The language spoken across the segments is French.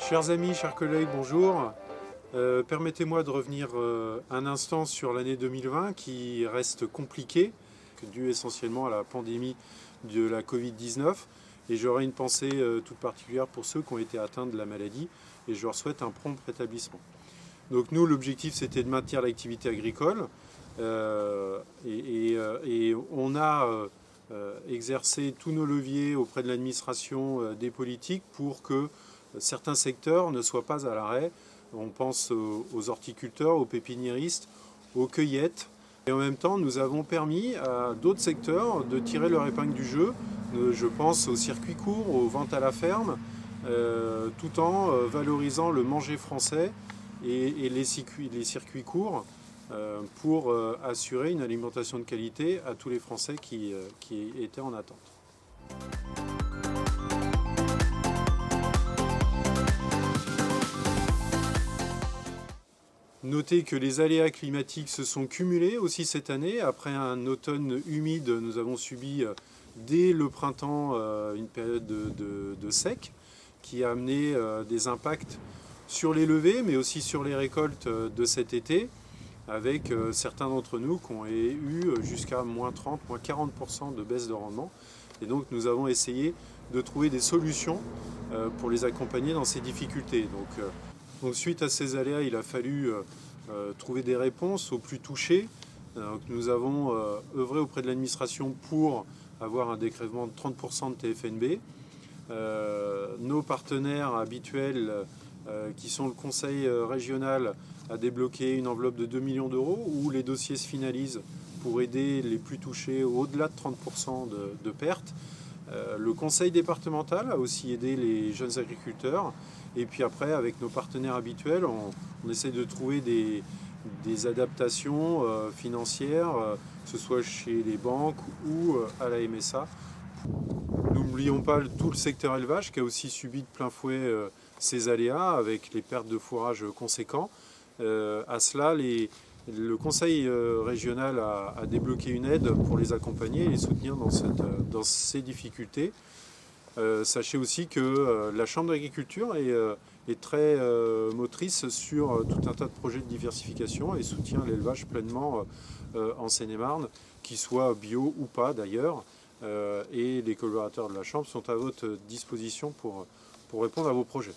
Chers amis, chers collègues, bonjour. Permettez-moi de revenir un instant sur l'année 2020 qui reste compliquée, due essentiellement à la pandémie de la Covid-19. Et j'aurais une pensée toute particulière pour ceux qui ont été atteints de la maladie et je leur souhaite un prompt rétablissement. Donc nous, l'objectif, c'était de maintenir l'activité agricole et on a exercé tous nos leviers auprès de l'administration, des politiques pour que certains secteurs ne soient pas à l'arrêt. On pense aux horticulteurs, aux pépiniéristes, aux cueillettes. Et en même temps, nous avons permis à d'autres secteurs de tirer leur épingle du jeu. Je pense aux circuits courts, aux ventes à la ferme, tout en valorisant le manger français et les circuits courts pour assurer une alimentation de qualité à tous les Français qui étaient en attente. Notez que les aléas climatiques se sont cumulés aussi cette année. Après un automne humide, nous avons subi dès le printemps une période de sec qui a amené des impacts sur les levées, mais aussi sur les récoltes de cet été, avec certains d'entre nous qui ont eu jusqu'à moins 30, moins 40% de baisse de rendement. Et donc nous avons essayé de trouver des solutions pour les accompagner dans ces difficultés. Donc suite à ces aléas, il a fallu trouver des réponses aux plus touchés. Donc, nous avons œuvré auprès de l'administration pour avoir un dégrèvement de 30% de TFNB. Nos partenaires habituels, qui sont le Conseil régional, a débloqué une enveloppe de 2 millions d'euros où les dossiers se finalisent pour aider les plus touchés au-delà de 30% de pertes. Le conseil départemental a aussi aidé les jeunes agriculteurs. Et puis après, avec nos partenaires habituels, on essaie de trouver des adaptations financières, que ce soit chez les banques ou à la MSA. N'oublions pas tout le secteur élevage qui a aussi subi de plein fouet ces aléas avec les pertes de fourrage conséquents. À cela, le conseil régional a débloqué une aide pour les accompagner et les soutenir dans ces difficultés. Sachez aussi que la Chambre d'agriculture est très motrice sur tout un tas de projets de diversification et soutient l'élevage pleinement en Seine-et-Marne, qu'il soit bio ou pas d'ailleurs. Et les collaborateurs de la Chambre sont à votre disposition pour répondre à vos projets.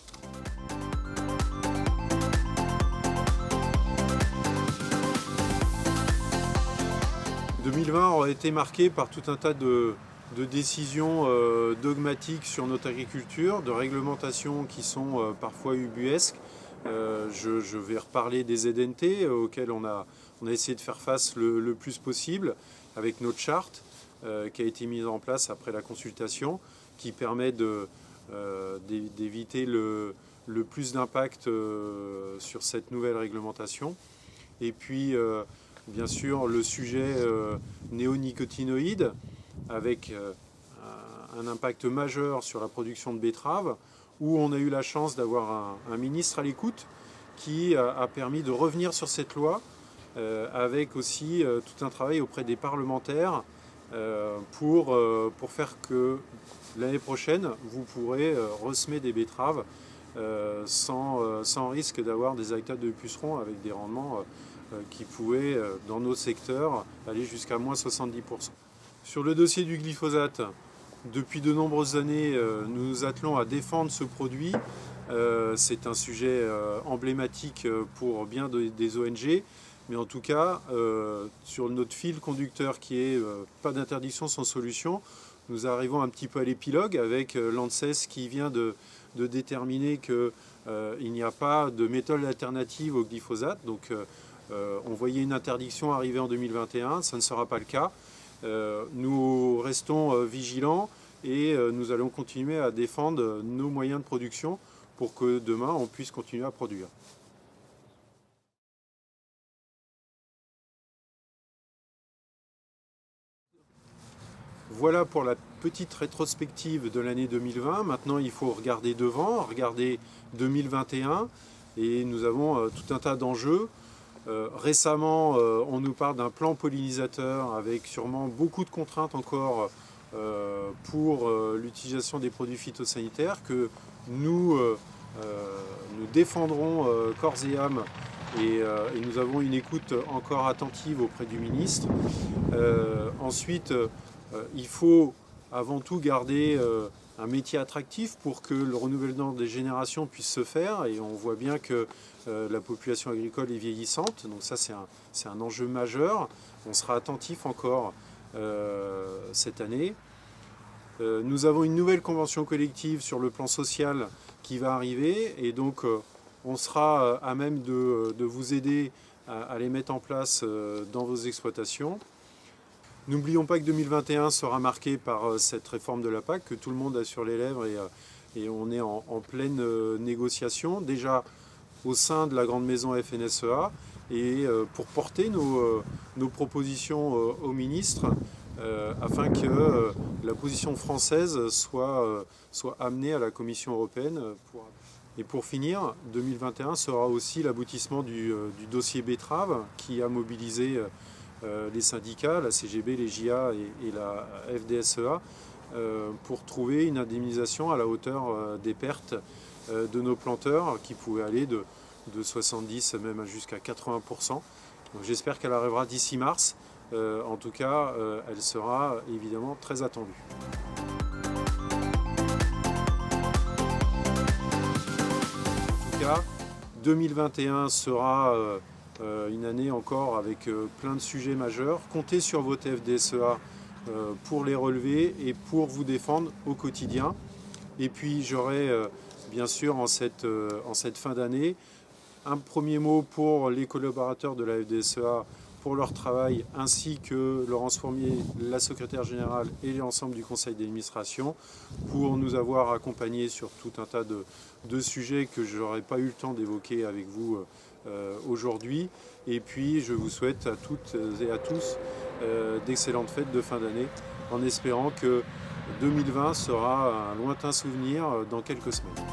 « 2020 aura été marqué par tout un tas de décisions dogmatiques sur notre agriculture, de réglementations qui sont parfois ubuesques. Je vais reparler des ZNT auxquelles on a essayé de faire face le plus possible avec notre charte qui a été mise en place après la consultation, qui permet d'éviter le plus d'impact sur cette nouvelle réglementation. Et puis bien sûr le sujet néonicotinoïdes, avec un impact majeur sur la production de betteraves, où on a eu la chance d'avoir un ministre à l'écoute qui a permis de revenir sur cette loi, avec aussi tout un travail auprès des parlementaires pour faire que l'année prochaine, vous pourrez ressemer des betteraves sans risque d'avoir des hectares de pucerons avec des rendements qui pouvaient, dans nos secteurs, aller jusqu'à moins 70%. Sur le dossier du glyphosate, depuis de nombreuses années, nous nous attelons à défendre ce produit. C'est un sujet emblématique pour bien des ONG, mais en tout cas, sur notre fil conducteur qui est pas d'interdiction sans solution, nous arrivons un petit peu à l'épilogue avec l'ANSES qui vient de déterminer qu'il n'y a pas de méthode alternative au glyphosate. Donc on voyait une interdiction arriver en 2021, ça ne sera pas le cas. Nous restons vigilants et nous allons continuer à défendre nos moyens de production pour que demain on puisse continuer à produire. Voilà pour la petite rétrospective de l'année 2020. Maintenant, il faut regarder devant, regarder 2021 et nous avons tout un tas d'enjeux. Récemment, on nous parle d'un plan pollinisateur avec sûrement beaucoup de contraintes encore pour l'utilisation des produits phytosanitaires que nous nous défendrons corps et âme et nous avons une écoute encore attentive auprès du ministre. Ensuite, il faut avant tout garder un métier attractif pour que le renouvellement des générations puisse se faire. Et on voit bien que la population agricole est vieillissante. Donc ça, c'est un enjeu majeur. On sera attentif encore cette année. Nous avons une nouvelle convention collective sur le plan social qui va arriver. Et donc, on sera à même de vous aider à les mettre en place dans vos exploitations. N'oublions pas que 2021 sera marqué par cette réforme de la PAC que tout le monde a sur les lèvres et on est en pleine négociation, déjà au sein de la grande maison FNSEA, et pour porter nos propositions au ministre afin que la position française soit amenée à la Commission européenne. Et pour finir, 2021 sera aussi l'aboutissement du dossier betterave qui a mobilisé les syndicats, la CGB, les JA et la FDSEA pour trouver une indemnisation à la hauteur des pertes de nos planteurs qui pouvaient aller de 70 même jusqu'à 80%. J'espère qu'elle arrivera d'ici mars. En tout cas, elle sera évidemment très attendue. En tout cas, 2021 sera une année encore avec plein de sujets majeurs. Comptez sur votre FDSEA pour les relever et pour vous défendre au quotidien. Et puis j'aurai bien sûr en cette fin d'année un premier mot pour les collaborateurs de la FDSEA pour leur travail, ainsi que Laurence Fourmier, la secrétaire générale et l'ensemble du conseil d'administration, pour nous avoir accompagnés sur tout un tas de sujets que je n'aurais pas eu le temps d'évoquer avec vous aujourd'hui. Et puis je vous souhaite à toutes et à tous d'excellentes fêtes de fin d'année, en espérant que 2020 sera un lointain souvenir dans quelques semaines.